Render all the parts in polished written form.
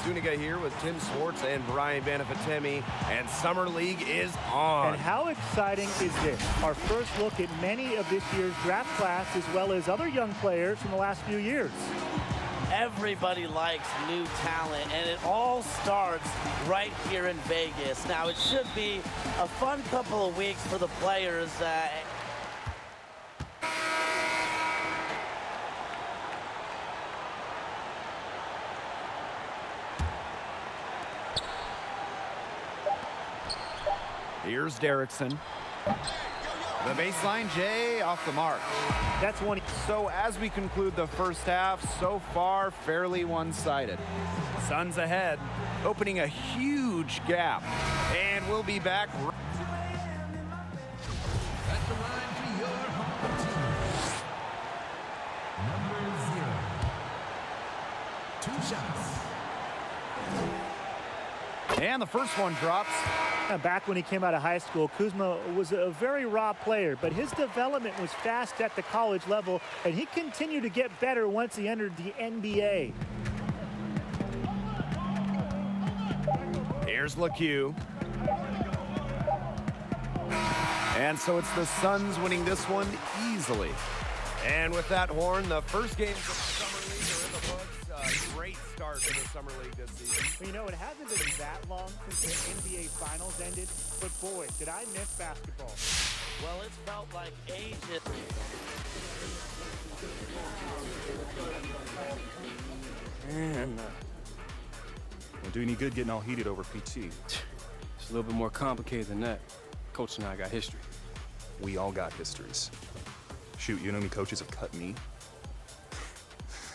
Zuniga here with Tim Swartz and Brian Banafatemi, and Summer League is on. And how exciting is this? Our first look at many of this year's draft class, as well as other young players from the last few years. Everybody likes new talent, and it all starts right here in Vegas. Now, it should be a fun couple of weeks for the players. Here's Derrickson. The baseline, Jay, off the mark. That's one. So as we conclude the first half, so far fairly one-sided. Suns ahead, opening a huge gap. And we'll be back. At the line for your home team, number 0. 2 shots. And the first one drops. Back when he came out of high school, Kuzma was a very raw player, but his development was fast at the college level, and he continued to get better once he entered the NBA. Here's LeCue. And so it's the Suns winning this one easily. And with that horn, the first games of the Summer League are in the books. Great start to the Summer League this season. Well, you know, it hasn't been that long since the NBA Finals ended, but boy, did I miss basketball. Well, it's felt like ages. Man, won't do any good getting all heated over PT. It's a little bit more complicated than that. Coach and I got history. We all got histories. Shoot, you know how many coaches have cut me?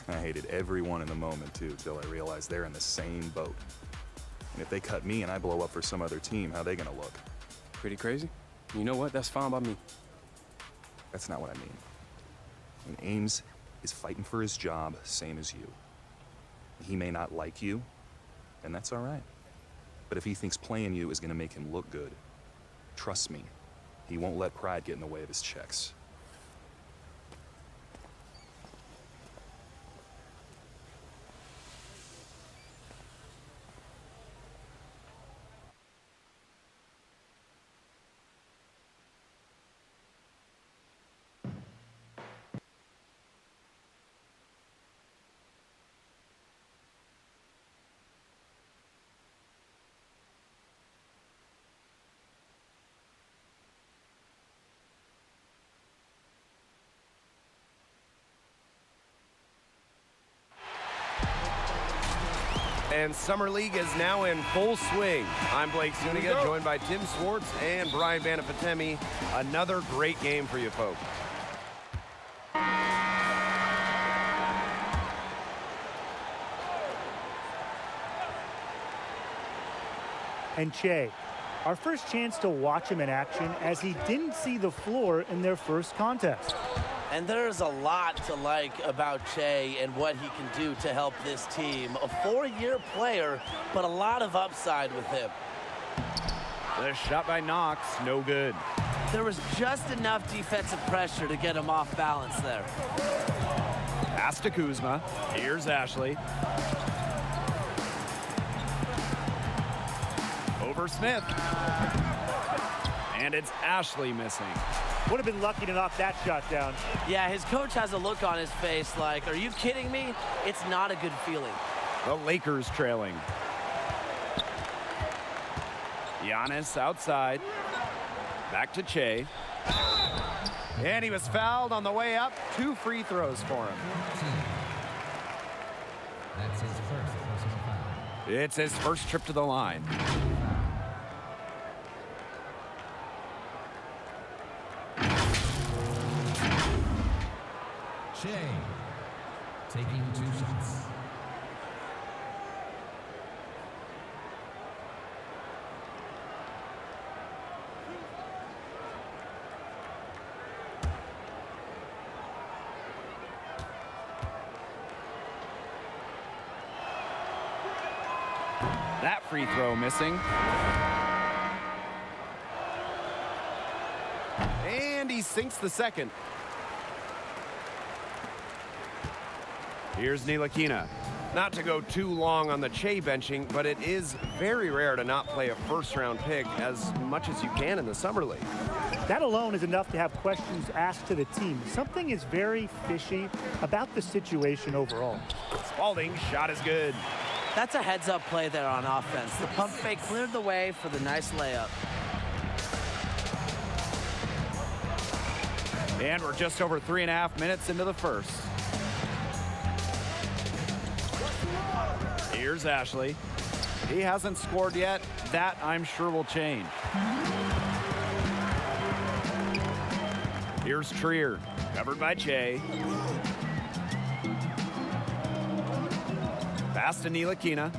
I hated everyone in the moment, too, till I realized they're in the same boat. And if they cut me and I blow up for some other team, how are they gonna look? Pretty crazy? You know what? That's fine by me. That's not what I mean. And Ames is fighting for his job, same as you. He may not like you, and that's all right. But if he thinks playing you is gonna make him look good, trust me, he won't let pride get in the way of his checks. And Summer League is now in full swing. I'm Blake Zuniga, joined by Tim Swartz and Brian Banafatemi. Another great game for you folks. And Che, our first chance to watch him in action as he didn't see the floor in their first contest. And there's a lot to like about Che and what he can do to help this team. A 4-year player, but a lot of upside with him. The shot by Knox, no good. There was just enough defensive pressure to get him off balance there. Pass to Kuzma. Here's Ashley. Over Smith. And it's Ashley missing. Would have been lucky to knock that shot down. Yeah, his coach has a look on his face like, are you kidding me? It's not a good feeling. The Lakers trailing. Giannis outside. Back to Che. And he was fouled on the way up. 2 free throws for him. That's his first personal foul. It's his first trip to the line. Shea taking 2 shots. That free throw missing. And he sinks the second. Here's Ntilikina. Not to go too long on the Che benching, but it is very rare to not play a first-round pick as much as you can in the Summer League. That alone is enough to have questions asked to the team. Something is very fishy about the situation overall. Spalding's shot is good. That's a heads-up play there on offense. The pump fake cleared the way for the nice layup. And we're just over 3.5 minutes into the first. Here's Ashley. He hasn't scored yet. That, I'm sure, will change. Here's Trier, covered by Che. Pass to Ntilikina.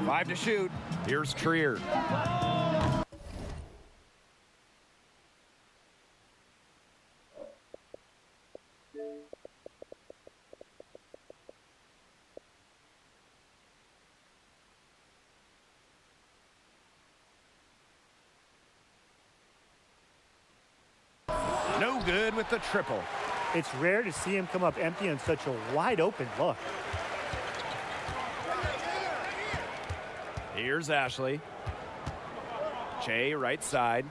Five to shoot. Here's Trier. No good with the triple. It's rare to see him come up empty on such a wide open look. Here's Ashley. Che, right side.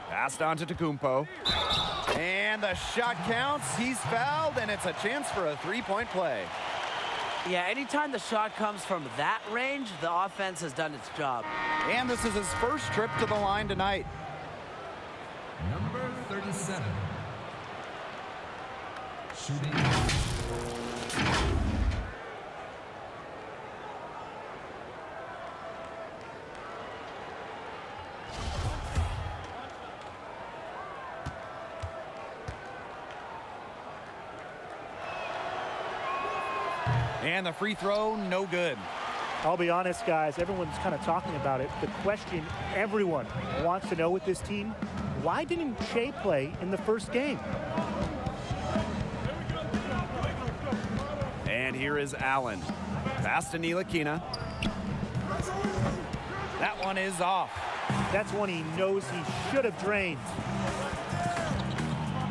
Passed on to Tecumpo. And the shot counts. He's fouled, and it's a chance for a three-point play. Yeah, anytime the shot comes from that range, the offense has done its job. And this is his first trip to the line tonight. Number 37. Shooting. And the free throw, no good. I'll be honest, guys, everyone's kind of talking about it. The question everyone wants to know with this team, why didn't Che play in the first game? And here is Allen. Pass to Ntilikina. That one is off. That's one he knows he should have drained.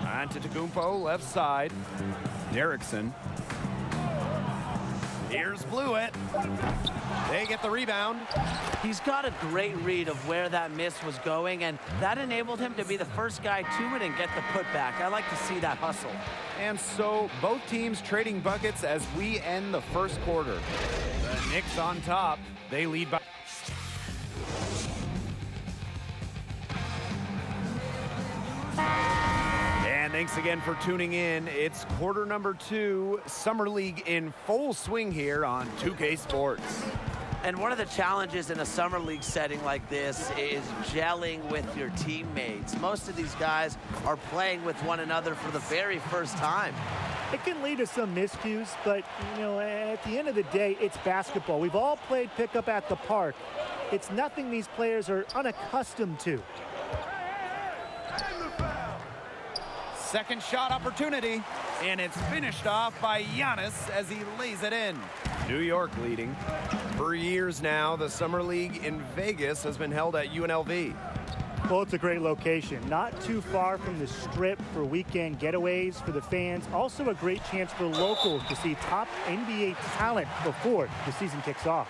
On to Tecumpo, left side. Derrickson. Here's Blewett. They get the rebound. He's got a great read of where that miss was going, and that enabled him to be the first guy to it and get the putback. I like to see that hustle. And so both teams trading buckets as we end the first quarter. The Knicks on top. They lead by. And thanks again for tuning in. It's quarter number 2, Summer League in full swing here on 2K Sports. And one of the challenges in a summer league setting like this is gelling with your teammates. Most of these guys are playing with one another for the very first time. It can lead to some miscues, but, you know, at the end of the day, it's basketball. We've all played pickup at the park. It's nothing these players are unaccustomed to. Second shot opportunity, and it's finished off by Giannis as he lays it in. New York leading. For years now, the Summer League in Vegas has been held at UNLV. Well, it's a great location. Not too far from the Strip for weekend getaways for the fans. Also a great chance for locals to see top NBA talent before the season kicks off.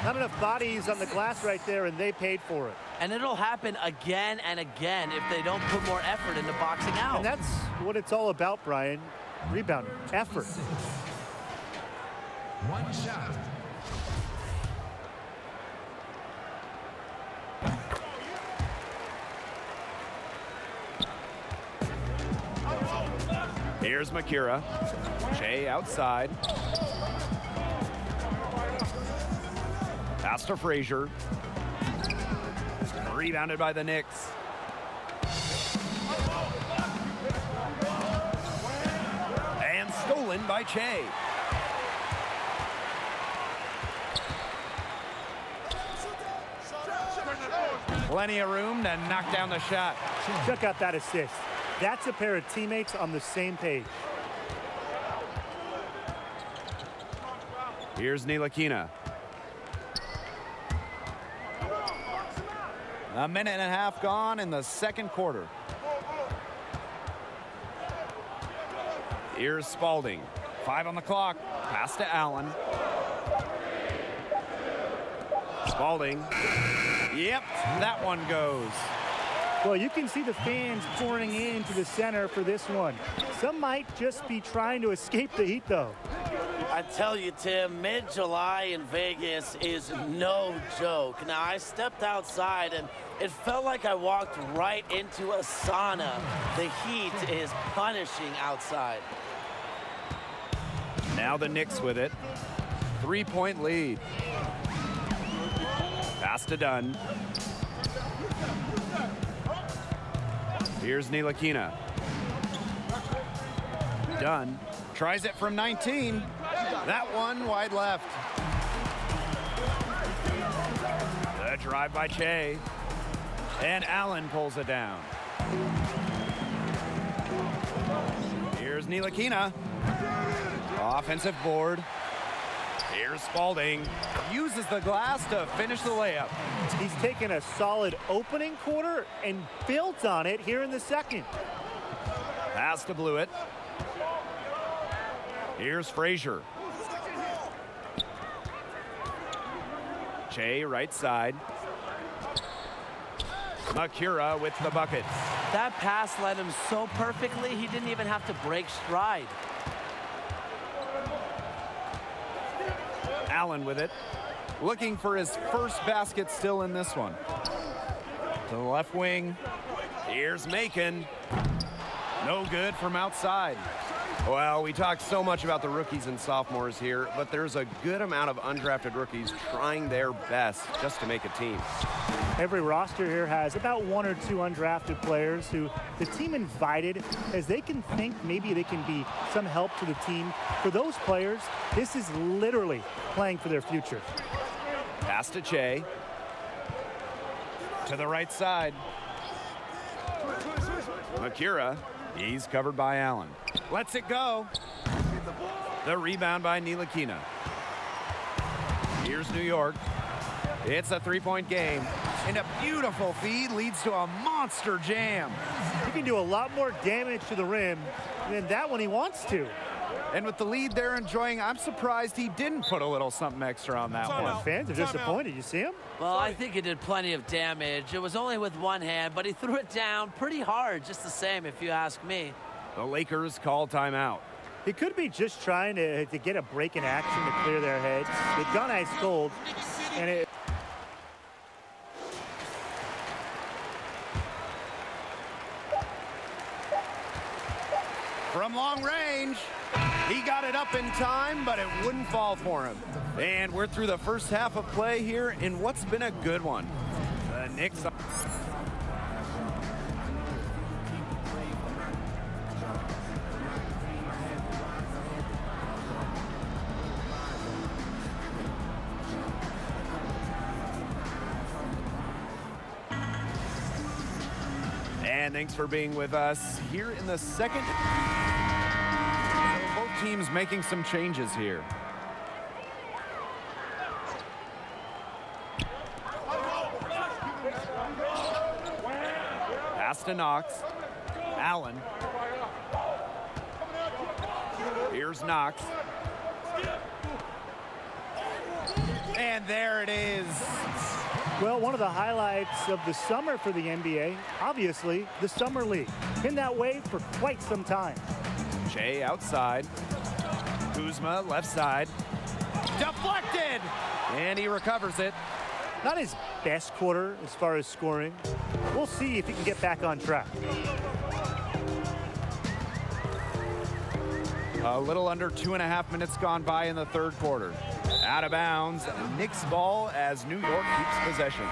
Not enough bodies on the glass right there, and they paid for it. And it'll happen again and again if they don't put more effort into boxing out. And that's what it's all about, Brian. Rebounding, effort. One shot. Here's Makira. Che outside. Pass to Frazier. Rebounded by the Knicks. And stolen by Che. Plenty of room to knock down the shot. Check out that assist. That's a pair of teammates on the same page. Here's Ntilikina. A minute and a half gone in the second quarter. Here's Spalding. 5 on the clock. Pass to Allen. Spalding. Yep, that one goes. Well, you can see the fans pouring into the center for this one. Some might just be trying to escape the heat, though. I tell you, Tim, mid-July in Vegas is no joke. Now, I stepped outside, and it felt like I walked right into a sauna. The heat is punishing outside. Now the Knicks with it. 3-point lead. Pass to Dunn. Here's Ntilikina. Dunn tries it from 19. That one wide left. The drive by Che. And Allen pulls it down. Here's Ntilikina. Offensive board. Here's Spalding. Uses the glass to finish the layup. He's taken a solid opening quarter and built on it here in the second. Pass to Blewett. Here's Frazier. Che, right side. Makura with the buckets. That pass led him so perfectly, he didn't even have to break stride. Allen with it. Looking for his first basket still in this one. To the left wing. Here's Macon. No good from outside. Well, we talk so much about the rookies and sophomores here, but there's a good amount of undrafted rookies trying their best just to make a team. Every roster here has about 1 or 2 undrafted players who the team invited as they can think maybe they can be some help to the team. For those players, this is literally playing for their future. Pass to Che. To the right side. Makura. He's covered by Allen. Lets it go. The rebound by Ntilikina. Here's New York. It's a 3-point game. And a beautiful feed leads to a monster jam. He can do a lot more damage to the rim than that when he wants to. And with the lead they're enjoying, I'm surprised he didn't put a little something extra on that one. Fans are disappointed. You see him? Well, I think he did plenty of damage. It was only with one hand, but he threw it down pretty hard, just the same, if you ask me. The Lakers call timeout. He could be just trying to get a break in action to clear their heads. They've gone ice cold, and it. From long range, he got it up in time, but it wouldn't fall for him. And we're through the first half of play here in what's been a good one. The Knicks. And thanks for being with us here in the second. Both teams making some changes here. Pass to Knox. Allen. Here's Knox. And there it is. Well, one of the highlights of the summer for the NBA, obviously, the Summer League. Been that way for quite some time. Che outside. Kuzma left side. Deflected. And he recovers it. Not his best quarter as far as scoring. We'll see if he can get back on track. A little under 2.5 minutes gone by in the third quarter. Out of bounds. Knicks ball as New York keeps possession.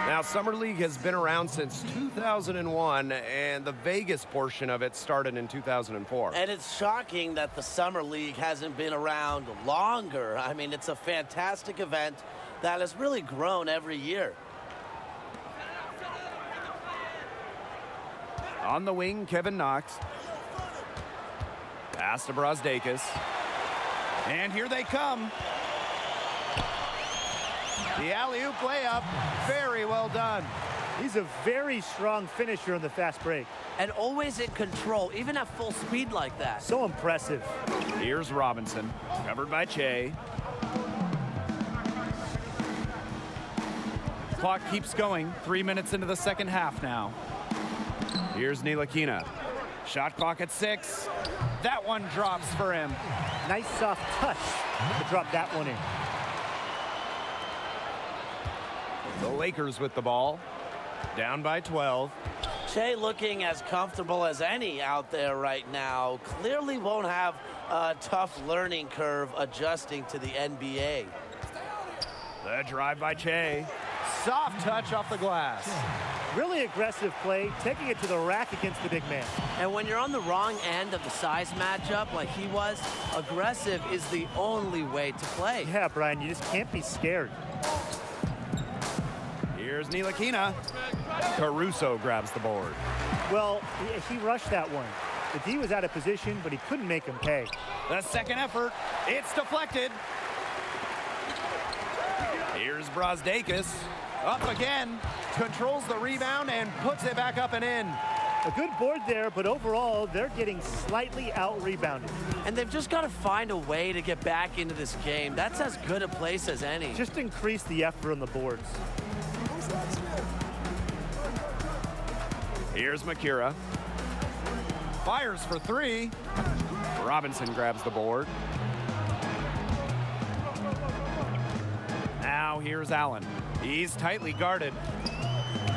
Now, Summer League has been around since 2001, and the Vegas portion of it started in 2004. And it's shocking that the Summer League hasn't been around longer. I mean, it's a fantastic event that has really grown every year. On the wing, Kevin Knox. Pass to Brazdeikis. And here they come. The alley-oop layup, very well done. He's a very strong finisher on the fast break. And always in control, even at full speed like that. So impressive. Here's Robinson, covered by Che. Clock keeps going. 3 minutes into the second half now. Here's Ntilikina. Shot clock at 6. That one drops for him. Nice soft touch to drop that one in. The Lakers with the ball. Down by 12. Che looking as comfortable as any out there right now. Clearly won't have a tough learning curve adjusting to the NBA. The drive by Che. Soft touch off the glass. Really aggressive play, taking it to the rack against the big man. And when you're on the wrong end of the size matchup like he was, aggressive is the only way to play. Yeah, Brian, you just can't be scared. Here's Ntilikina. Caruso grabs the board. Well, he rushed that one. The D was out of position, but he couldn't make him pay. The second effort. It's deflected. Here's Brazdeikis. Up again. Controls the rebound and puts it back up and in. A good board there, but overall, they're getting slightly out-rebounded. And they've just got to find a way to get back into this game. That's as good a place as any. Just increase the effort on the boards. Here's Makira. Fires for 3. Robinson grabs the board. Now here's Allen. He's tightly guarded.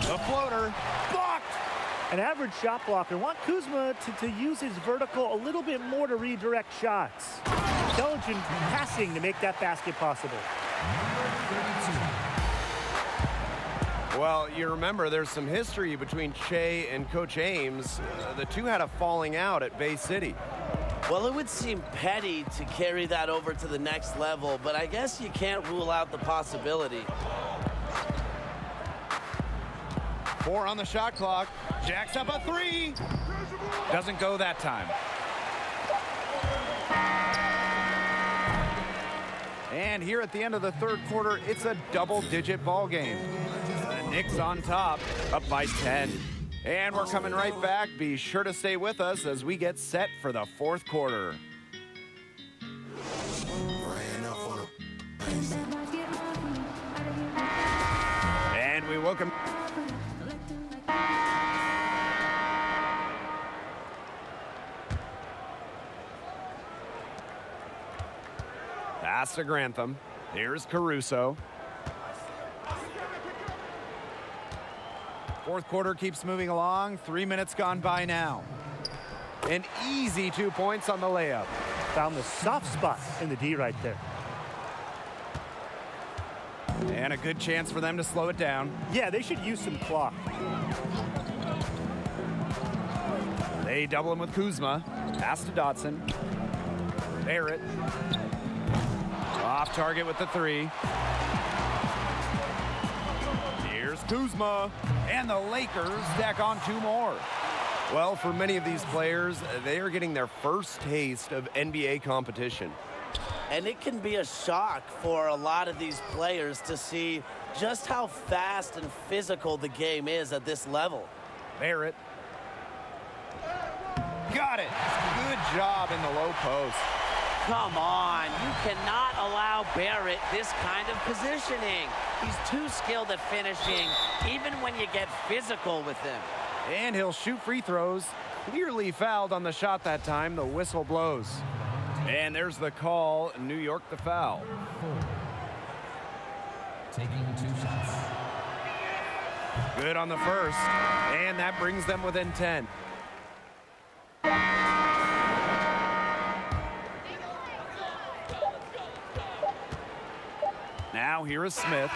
The floater. Blocked. An average shot blocker. Want Kuzma to use his vertical a little bit more to redirect shots. Intelligent passing to make that basket possible. Well, you remember there's some history between Che and Coach Ames. The two had a falling out at Bay City. Well, it would seem petty to carry that over to the next level, but I guess you can't rule out the possibility. 4 on the shot clock. Jacks up a 3. Doesn't go that time. And here at the end of the third quarter, it's a double-digit ball game. The Knicks on top, up by 10. And we're coming right back. Be sure to stay with us as we get set for the fourth quarter. And we welcome... Pass to Grantham. Here's Caruso. Fourth quarter keeps moving along. 3 minutes gone by now. An easy 2 points on the layup. Found the soft spot in the D right there. And a good chance for them to slow it down. Yeah, they should use some clock. They double him with Kuzma. Pass to Dotson. Barrett. Off target with the 3. Here's Kuzma. And the Lakers stack on 2 more. Well, for many of these players, they are getting their first taste of NBA competition. And it can be a shock for a lot of these players to see just how fast and physical the game is at this level. Barrett. Got it. Good job in the low post. Come on, you cannot allow Barrett this kind of positioning. He's too skilled at finishing, even when you get physical with him. And he'll shoot free throws. Clearly fouled on the shot that time. The whistle blows. And there's the call. New York the foul. Taking 2 shots. Good on the first. And that brings them within 10. Now here is Smith.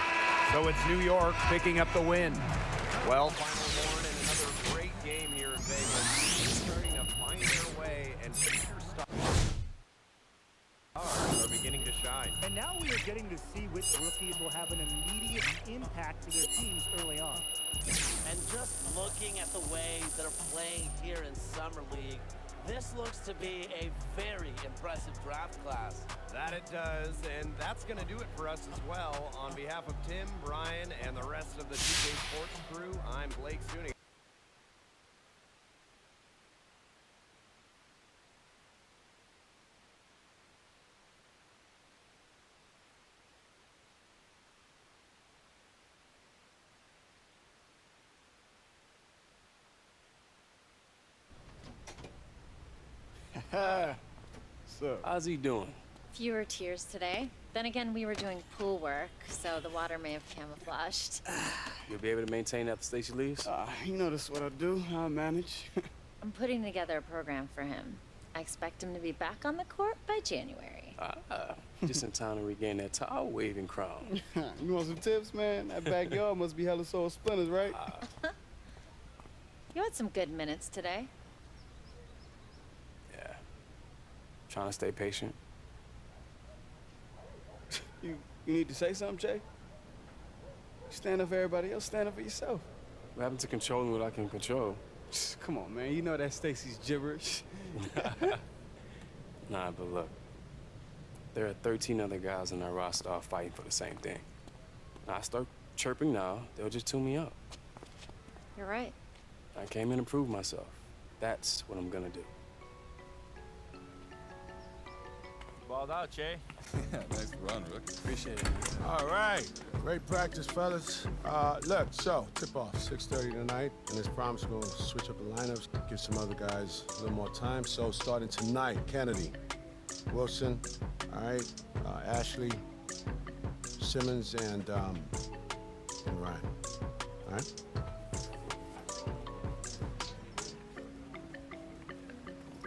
So it's New York picking up the win. Well, final horn and another great game here in Vegas. Starting to find their way, and future stars are beginning to shine. And now we are getting to see which rookies will have an immediate impact to their teams early on. And just looking at the way they're playing here in Summer League, this looks to be a very impressive draft class. That it does, and that's going to do it for us as well. On behalf of Tim, Brian, and the rest of the 2K Sports crew, I'm Blake Suning. How's he doing? Fewer tears today. Then again, we were doing pool work, so the water may have camouflaged. You'll be able to maintain after Stacy leaves? You know that's what I do. I'll manage. I'm putting together a program for him. I expect him to be back on the court by January. Just in time to regain that towel waving crown. You want some tips, man? That backyard must be hella sore splinters, right? You had some good minutes today. Yeah. Trying to stay patient. You need to say something, Jay? Stand up for everybody else, stand up for yourself. What happened to controlling what I can control? Come on, man. You know that's Stacy's gibberish. Nah, but look. There are 13 other guys in our roster all fighting for the same thing. Now, I start chirping now, they'll just tune me up. You're right. I came in to prove myself. That's what I'm gonna do. Balled out, Jay. Yeah, nice run, Rook. Appreciate it. All right. Great practice, fellas. Look, so, tip-off, 6:30 tonight, and as promised, we'll switch up the lineups, give some other guys a little more time. So, starting tonight, Kennedy, Wilson, all right, Ashley, Simmons, and Ryan, all right?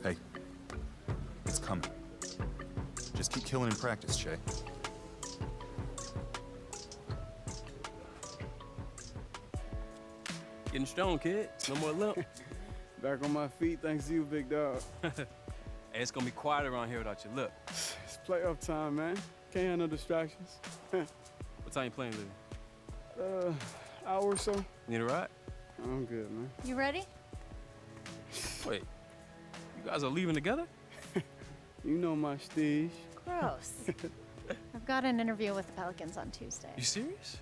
Hey, it's coming. Just keep killing in practice, Che. Getting strong, kid. No more limp. Back on my feet, thanks to you, big dog. Hey, it's gonna be quiet around here without your lip. It's playoff time, man. Can't have no distractions. What time you playing, Lily? Hour or so. Need a ride? I'm good, man. You ready? Wait, you guys are leaving together? You know my stage. Gross. I've got an interview with the Pelicans on Tuesday. You serious?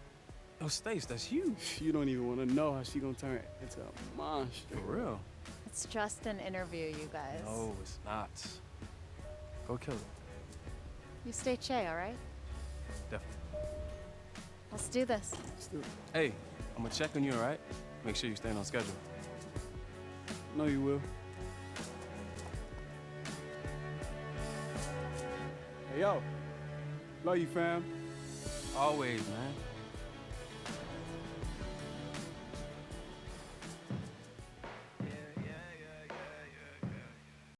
No, Stace, that's huge. You don't even want to know how she gonna turn into a monster. For real? It's just an interview, you guys. No, it's not. Go kill it. You stay Che, all right? Definitely. Let's do this. Let's do it. Hey, I'm gonna check on you, all right? Make sure you stay on schedule. No, you will. Hey, yo. Love you, fam. Always, man.